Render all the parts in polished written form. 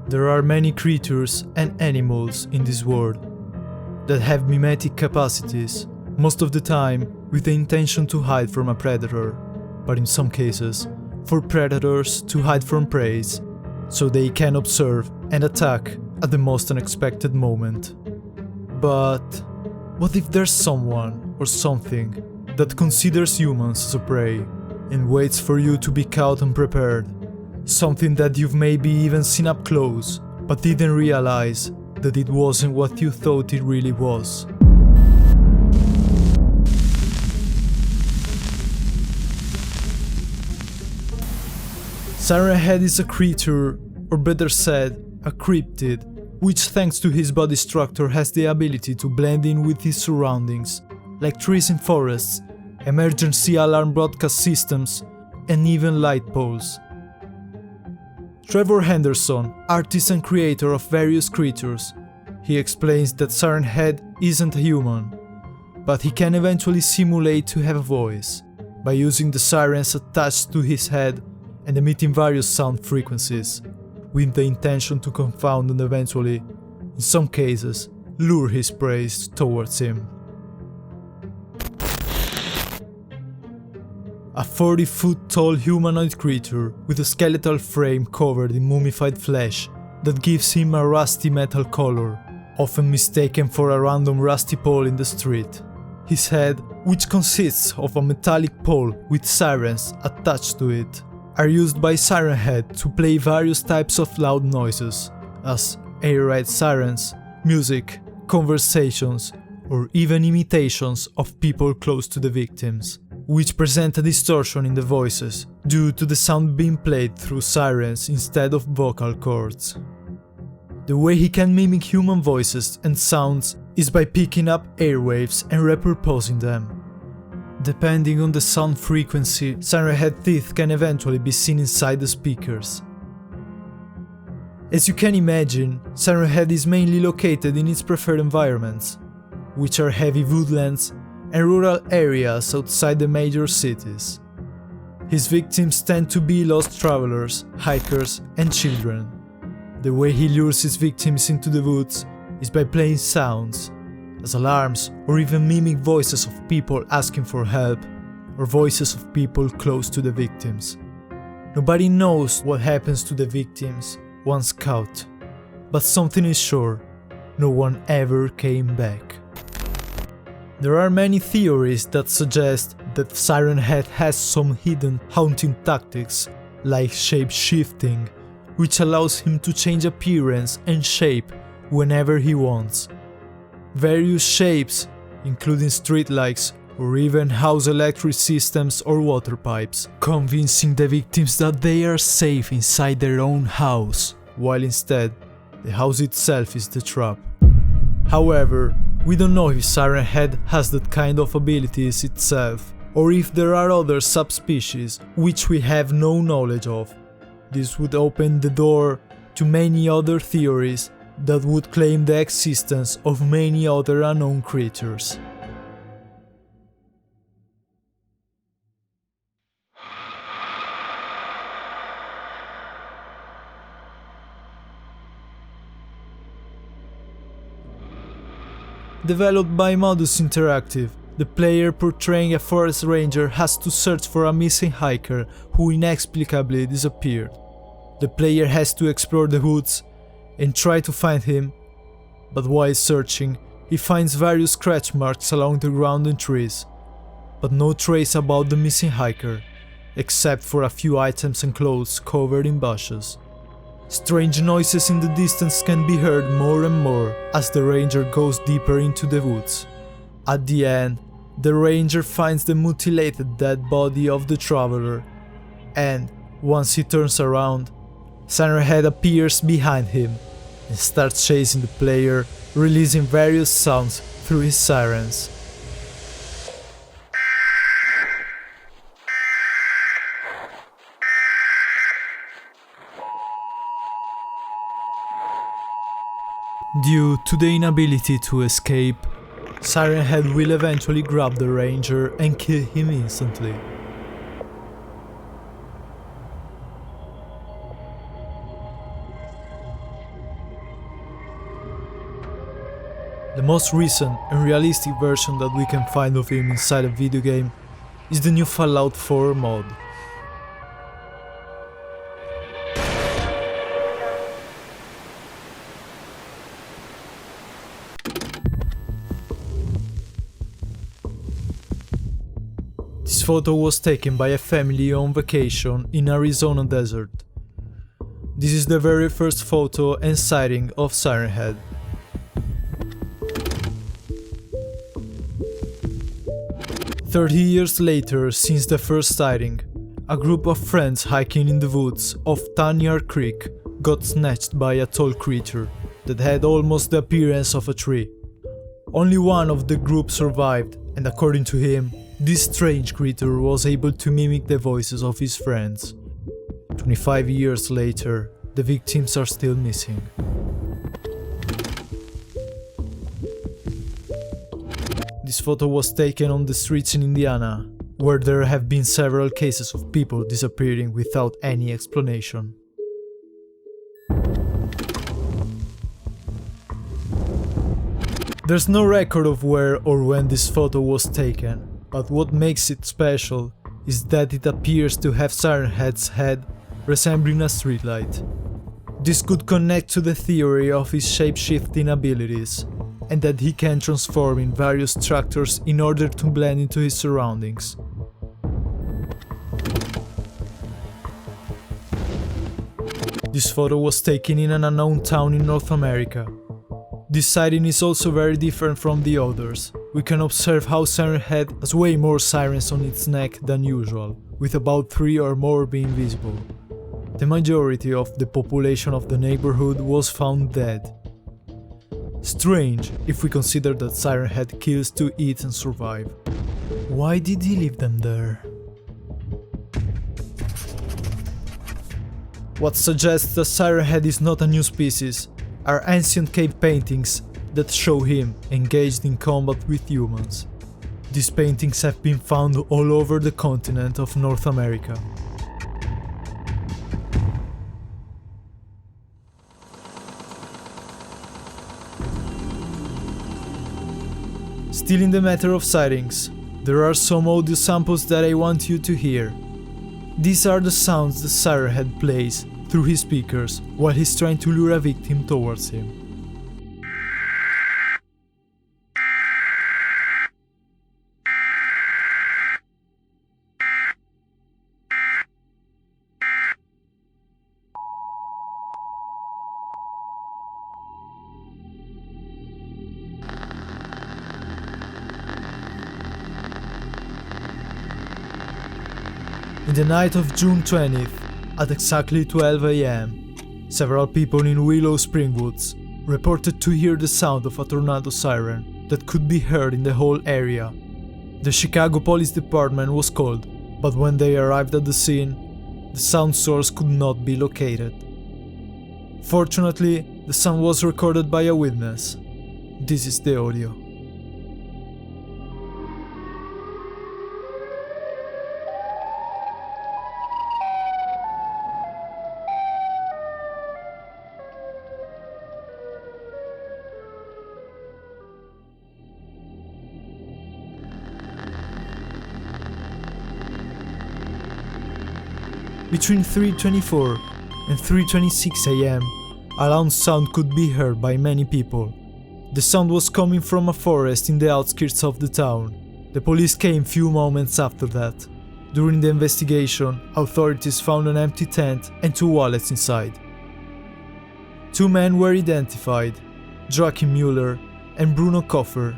There are many creatures and animals in this world that have mimetic capacities, most of the time with the intention to hide from a predator, but in some cases, for predators to hide from prey, so they can observe and attack at the most unexpected moment. But what if there's someone or something that considers humans as a prey and waits for you to be caught unprepared? Something that you've maybe even seen up close, but didn't realize that it wasn't what you thought it really was. Siren Head is a creature, or better said, a cryptid, which thanks to his body structure has the ability to blend in with his surroundings, like trees in forests, emergency alarm broadcast systems, and even light poles. Trevor Henderson, artist and creator of various creatures, he explains that Siren Head isn't a human, but he can eventually simulate to have a voice, by using the sirens attached to his head and emitting various sound frequencies, with the intention to confound and eventually, in some cases, lure his prey towards him. A 40-foot-tall humanoid creature with a skeletal frame covered in mummified flesh that gives him a rusty metal color, often mistaken for a random rusty pole in the street. His head, which consists of a metallic pole with sirens attached to it, are used by Siren Head to play various types of loud noises, as air raid sirens, music, conversations, or even imitations of people close to the victims, which present a distortion in the voices due to the sound being played through sirens instead of vocal cords. The way he can mimic human voices and sounds is by picking up airwaves and repurposing them. Depending on the sound frequency, Siren Head teeth can eventually be seen inside the speakers. As you can imagine, Siren Head is mainly located in its preferred environments, which are heavy woodlands and rural areas outside the major cities. His victims tend to be lost travelers, hikers, and children. The way he lures his victims into the woods is by playing sounds, as alarms or even mimic voices of people asking for help, or voices of people close to the victims. Nobody knows what happens to the victims once caught, but something is sure: no one ever came back. There are many theories that suggest that Siren Head has some hidden haunting tactics, like shape-shifting, which allows him to change appearance and shape whenever he wants. Various shapes, including streetlights or even house electric systems or water pipes, convincing the victims that they are safe inside their own house, while instead, the house itself is the trap. However, we don't know if Siren Head has that kind of abilities itself, or if there are other subspecies which we have no knowledge of. This would open the door to many other theories that would claim the existence of many other unknown creatures. Developed by Modus Interactive, the player portraying a forest ranger has to search for a missing hiker who inexplicably disappeared. The player has to explore the woods and try to find him, but while searching, he finds various scratch marks along the ground and trees, but no trace about the missing hiker, except for a few items and clothes covered in bushes. Strange noises in the distance can be heard more and more as the ranger goes deeper into the woods. At the end, the ranger finds the mutilated dead body of the traveler, and once he turns around, Siren Head appears behind him and starts chasing the player, releasing various sounds through his sirens. Due to the inability to escape, Siren Head will eventually grab the ranger and kill him instantly. The most recent and realistic version that we can find of him inside a video game is the new Fallout 4 mod. This photo was taken by a family on vacation in Arizona desert. This is the very first photo and sighting of Siren Head. "30 years later since the first sighting, a group of friends hiking in the woods of Tanyard Creek got snatched by a tall creature that had almost the appearance of a tree. Only one of the group survived, and according to him, this strange creature was able to mimic the voices of his friends. 25 years later, the victims are still missing." This photo was taken on the streets in Indiana, where there have been several cases of people disappearing without any explanation. There's no record of where or when this photo was taken, but what makes it special is that it appears to have Siren Head's head resembling a streetlight. This could connect to the theory of his shape-shifting abilities, and that he can transform in various structures in order to blend into his surroundings. This photo was taken in an unknown town in North America. This sighting is also very different from the others. We can observe how Siren Head has way more sirens on its neck than usual, with about 3 or more being visible. The majority of the population of the neighborhood was found dead. Strange, if we consider that Siren Head kills to eat and survive. Why did he leave them there? What suggests that Siren Head is not a new species are ancient cave paintings that show him engaged in combat with humans. These paintings have been found all over the continent of North America. Still in the matter of sightings, there are some audio samples that I want you to hear. These are the sounds the Siren Head plays through his speakers while he's trying to lure a victim towards him. In the night of June 20th, at exactly 12 AM, several people in Willow Spring Woods reported to hear the sound of a tornado siren that could be heard in the whole area. The Chicago Police Department was called, but when they arrived at the scene, the sound source could not be located. Fortunately, the sound was recorded by a witness. This is the audio. Between 3:24 and 3:26 AM, a loud sound could be heard by many people. The sound was coming from a forest in the outskirts of the town. The police came few moments after that. During the investigation, authorities found an empty tent and 2 wallets inside. 2 men were identified, Joachim Mueller and Bruno Koffer,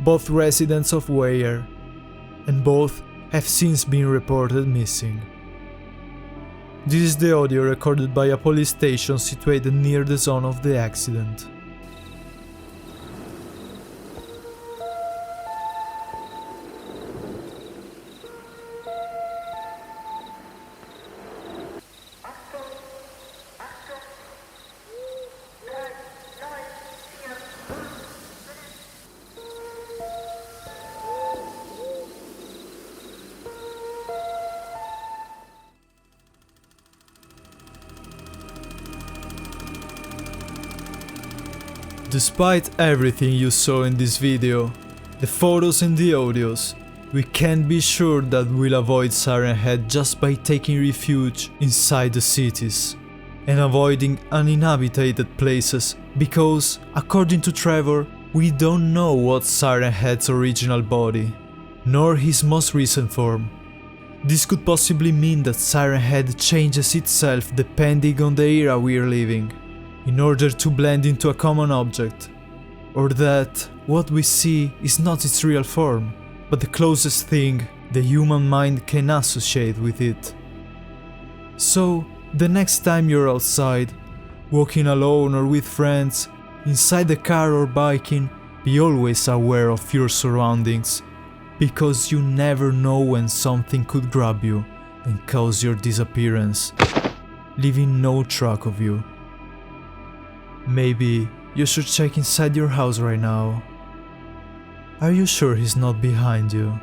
both residents of Weyer, and both have since been reported missing. This is the audio recorded by a police station situated near the zone of the accident. Despite everything you saw in this video, the photos and the audios, we can be sure that we'll avoid Siren Head just by taking refuge inside the cities and avoiding uninhabited places because, according to Trevor, we don't know what's Siren Head's original body, nor his most recent form. This could possibly mean that Siren Head changes itself depending on the era we're living, in order to blend into a common object, or that what we see is not its real form, but the closest thing the human mind can associate with it. So, the next time you're outside, walking alone or with friends, inside the car or biking, be always aware of your surroundings, because you never know when something could grab you and cause your disappearance, leaving no track of you. Maybe you should check inside your house right now. Are you sure he's not behind you?